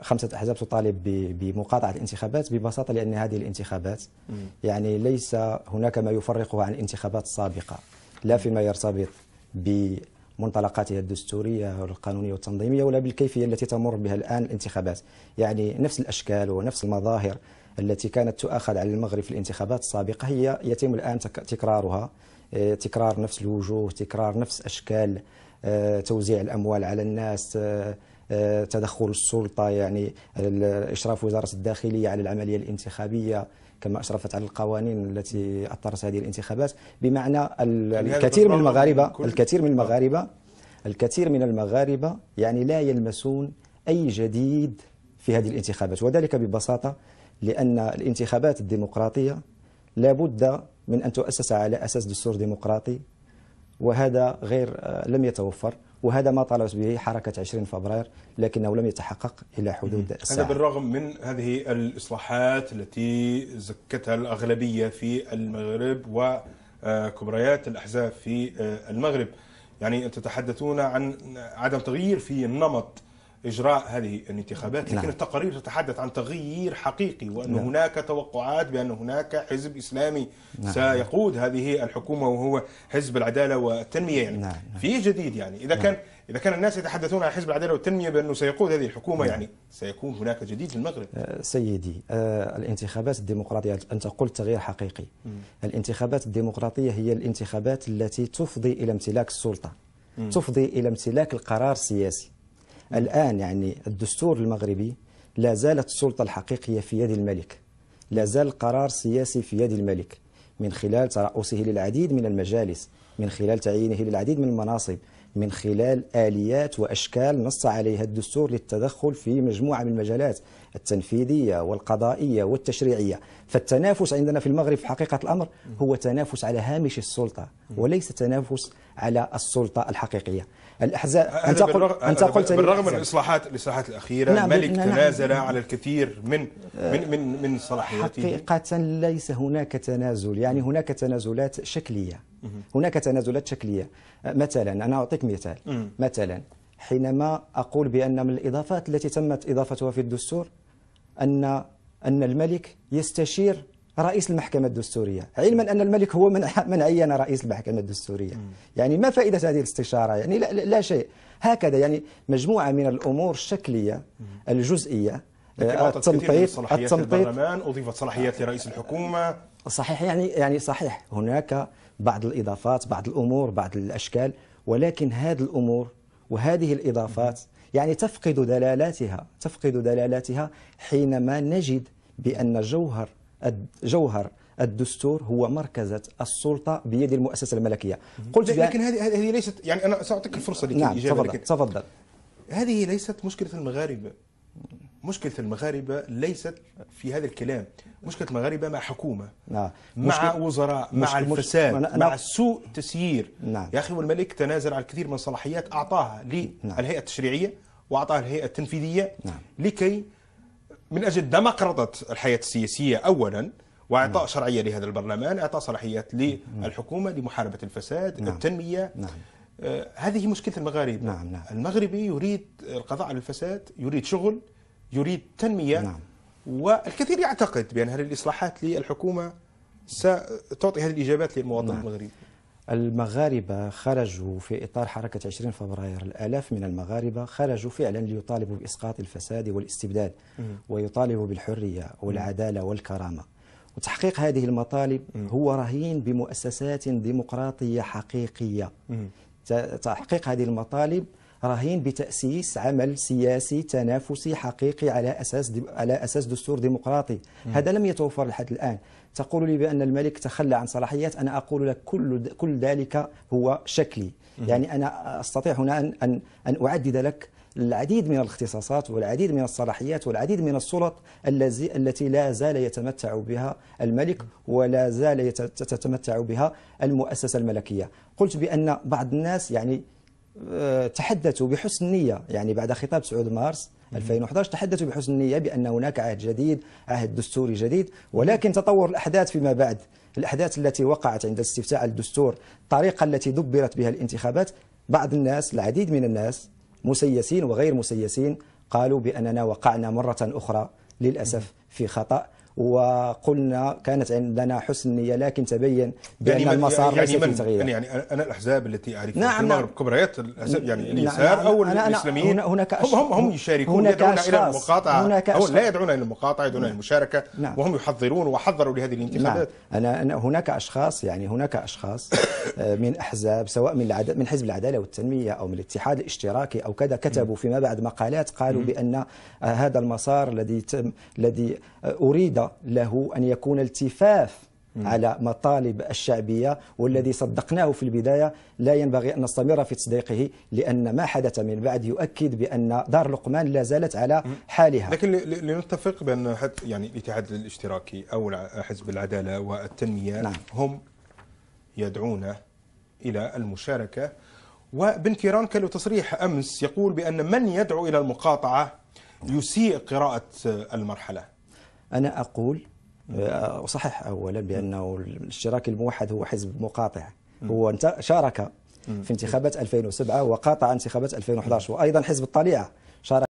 5 أحزاب تطالب بمقاطعة الانتخابات ببساطة لأن هذه الانتخابات يعني ليس هناك ما يفرقها عن الانتخابات السابقة، لا فيما يرتبط بمنطلقاتها الدستورية والقانونية والتنظيمية ولا بالكيفية التي تمر بها الآن الانتخابات. يعني نفس الأشكال ونفس المظاهر التي كانت تؤخذ على المغرب في الانتخابات السابقة هي يتم الآن تكرارها، تكرار نفس الوجوه، تكرار نفس أشكال توزيع الأموال على الناس، تدخل السلطة، يعني إشراف وزارة الداخلية على العملية الانتخابية كما أشرفت على القوانين التي أطرت هذه الانتخابات. بمعنى الكثير من المغاربة يعني لا يلمسون أي جديد في هذه الانتخابات، وذلك ببساطة لأن الانتخابات الديمقراطية لابد من أن تؤسس على أساس دستور ديمقراطي، وهذا لم يتوفر، وهذا ما طالبت به حركة 20 فبراير لكنه لم يتحقق إلى حدود الساعة. هذا بالرغم من هذه الإصلاحات التي زكتها الأغلبية في المغرب وكبريات الأحزاب في المغرب. يعني أنتم تتحدثون عن عدم تغيير في نمط إجراء هذه الانتخابات، لكن التقارير تتحدث عن تغيير حقيقي، وأن هناك توقعات بأن هناك حزب إسلامي سيقود هذه الحكومة وهو حزب العدالة والتنمية. يعني في جديد، يعني إذا كان الناس يتحدثون عن حزب العدالة والتنمية بأنه سيقود هذه الحكومة، يعني سيكون هناك جديد في المغرب. سيدي، الانتخابات الديمقراطية أنت قلت تغيير حقيقي. الانتخابات الديمقراطية هي الانتخابات التي تفضي إلى امتلاك السلطة، تفضي إلى امتلاك القرار السياسي. الآن يعني الدستور المغربي لا زالت السلطة الحقيقية في يد الملك، لا زال القرار السياسي في يد الملك من خلال ترأسه للعديد من المجالس، من خلال تعيينه للعديد من المناصب، من خلال آليات وأشكال نص عليها الدستور للتدخل في مجموعة من المجالات التنفيذية والقضائية والتشريعية. فالتنافس عندنا في المغرب في حقيقة الأمر هو تنافس على هامش السلطة وليس تنافس على السلطة الحقيقية. الأحزاب أنت قلت بالرغم من الإصلاحات الأخيرة الملك تنازل على الكثير من صلاحياته. حقيقة ليس هناك تنازل، يعني هناك تنازلات شكلية، هناك تنازلات شكلية. مثلا أنا أعطيك مثال، مثلا حينما أقول بأن من الإضافات التي تمت إضافتها في الدستور أن الملك يستشير رئيس المحكمة الدستورية، علما أن الملك هو من عين رئيس المحكمة الدستورية. يعني ما فائدة هذه الاستشارة؟ يعني لا شيء. هكذا يعني مجموعة من الأمور الشكلية الجزئية، التنطيط البرلمان، أضيفت صلاحيات لرئيس الحكومة. صحيح، يعني صحيح هناك بعض الإضافات، بعض الأمور، بعض الأشكال، ولكن هذه الأمور وهذه الإضافات يعني تفقد دلالاتها حينما نجد بأن جوهر الدستور هو مركزة السلطة بيد المؤسسة الملكية. قلت لكن هذه ليست، يعني أنا سأعطيك الفرصة للإجابة. نعم، تفضل. هذه ليست مشكلة المغاربة. مشكلة المغاربة ليست في هذا الكلام، مشكلة المغاربة مع حكومة، مع وزراء، مع الفساد، مع سوء تسيير. يا أخي، والملك تنازل على الكثير من الصلاحيات أعطاها للهيئة التشريعية وأعطاها للهيئة التنفيذية لكي من أجل ديمقراطية الحياة السياسية أولا، وإعطاء شرعية لهذا البرلمان، إعطاء صلاحيات للحكومة لمحاربة الفساد، التنمية. هذه مشكلة المغاربة. المغربي يريد القضاء على الفساد، يريد شغل، يريد تنمية. والكثير يعتقد بأن هذه الإصلاحات للحكومة ستعطي هذه الإجابات للمواطن المغربي. المغاربة خرجوا في إطار حركة 20 فبراير، الآلاف من المغاربة خرجوا فعلا ليطالبوا بإسقاط الفساد والاستبداد، ويطالبوا بالحرية والعدالة والكرامة. وتحقيق هذه المطالب هو رهين بمؤسسات ديمقراطية حقيقية. تحقيق هذه المطالب رهين بتأسيس عمل سياسي تنافسي حقيقي على أساس دستور ديمقراطي. هذا لم يتوفر لحد الآن. تقول لي بأن الملك تخلى عن صلاحيات، أنا أقول لك كل ذلك هو شكلي. يعني أنا أستطيع هنا أن أعدد لك العديد من الاختصاصات والعديد من الصلاحيات والعديد من السلط التي لا زال يتمتع بها الملك ولا زال تتمتع بها المؤسسة الملكية. قلت بأن بعض الناس يعني تحدثوا بحسن نية، يعني بعد خطاب 9 مارس 2011 تحدثوا بحسن نية بأن هناك عهد جديد، عهد دستوري جديد، ولكن تطور الأحداث فيما بعد، الأحداث التي وقعت عند استفتاء الدستور، الطريقة التي دبرت بها الانتخابات، بعض الناس، العديد من الناس مسيسين وغير مسيسين، قالوا بأننا وقعنا مرة أخرى للأسف في خطأ، وقلنا كانت عندنا حسن نية، لكن تبين بأن المسار ليس في تغيير. يعني أنا الأحزاب التي أعرفها نعم في المغرب كبريات الأحزاب، يعني اليسار أو الإسلاميين هم يشاركون، يدعون إلى المقاطعة، لا يدعون إلى المقاطعة، يدعون إلى المشاركة. وهم يحذرون وحذروا لهذه الانتخابات. أنا هناك أشخاص، من أحزاب، سواء من حزب العدالة والتنمية أو من الاتحاد الاشتراكي أو كذا، كتبوا فيما بعد مقالات قالوا بأن هذا المسار الذي أريد له أن يكون التفاف على مطالب الشعبية، والذي صدقناه في البداية لا ينبغي أن نستمر في تصديقه، لأن ما حدث من بعد يؤكد بأن دار لقمان لا زالت على حالها. لكن لنتفق بأن يعني الاتحاد الاشتراكي أو حزب العدالة والتنمية هم يدعون إلى المشاركة، وبن كيران كان له تصريح أمس يقول بأن من يدعو إلى المقاطعة يسيء قراءة المرحلة. أنا أقول أصحح أولا بأنه الاشتراكي الموحد هو حزب مقاطع، هو شارك في انتخابات 2007 وقاطع انتخابات 2011، وأيضا حزب الطليعة شارك